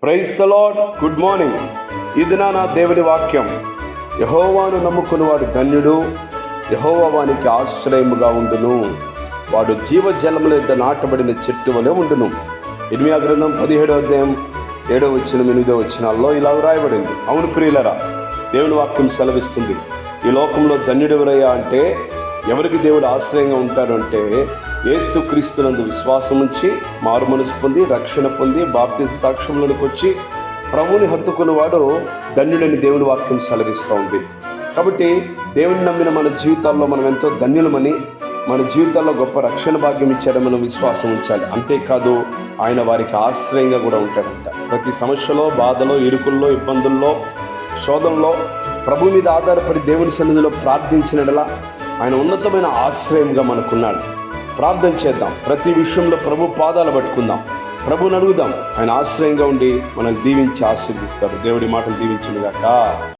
Praise the lord. Good morning. ఈ దినాన దేవుని వాక్యం, యెహోవాను నమ్ముకునివాడు ధన్యుడు, యెహోవా వానికి ఆశ్రయముగా ఉండును, వాడు జీవజలముల యొద్ద నాటబడిన చెట్టు వలె ఉండును. ఇర్మీయా గ్రంథం 17వ అధ్యాయం 7వ వచనం 8వ వచనాల్లో ఇలా వ్రాయబడింది. అవును ప్రియులరా, దేవుని వాక్యం సెలవిస్తుంది, ఈ లోకంలో ధన్యుడు ఎవరయ్యా అంటే, ఎవరికి దేవుడు ఆశ్రయంగా ఉంటాడు అంటే, యేసుక్రీస్తునందు విశ్వాసం ఉంచి మారు మనసు పొంది రక్షణ పొంది బాప్తిజ సాక్ష్యంలోనికి వచ్చి ప్రభువుని హత్తుకున్నవాడు ధన్యుడని దేవుని వాక్యం సెలవిస్తూ ఉంది. కాబట్టి దేవుని నమ్మిన మన జీవితాల్లో మనం ఎంతో ధన్యులమని, మన జీవితాల్లో గొప్ప రక్షణ భాగ్యం ఇచ్చాడని మనం విశ్వాసం ఉంచాలి. అంతేకాదు, ఆయన వారికి ఆశ్రయంగా కూడా ఉంటాడంట. ప్రతి సమస్యలో, బాధలో, ఇరుకుల్లో, ఇబ్బందుల్లో, శోధనలో ప్రభు మీద ఆధారపడి దేవుని సన్నిధిలో ప్రార్థించినడలా ఆయన ఉన్నతమైన ఆశ్రయంగా మనకున్నాడు. ప్రార్థన చేద్దాం. ప్రతి విషయంలో ప్రభు పాదాలు పట్టుకుందాం, ప్రభుని అడుగుదాం. ఆయన ఆశ్రయంగా ఉండి మనల్ని దీవించి ఆశీర్దిస్తాడు. దేవుడి మాటలు దీవించును గాక.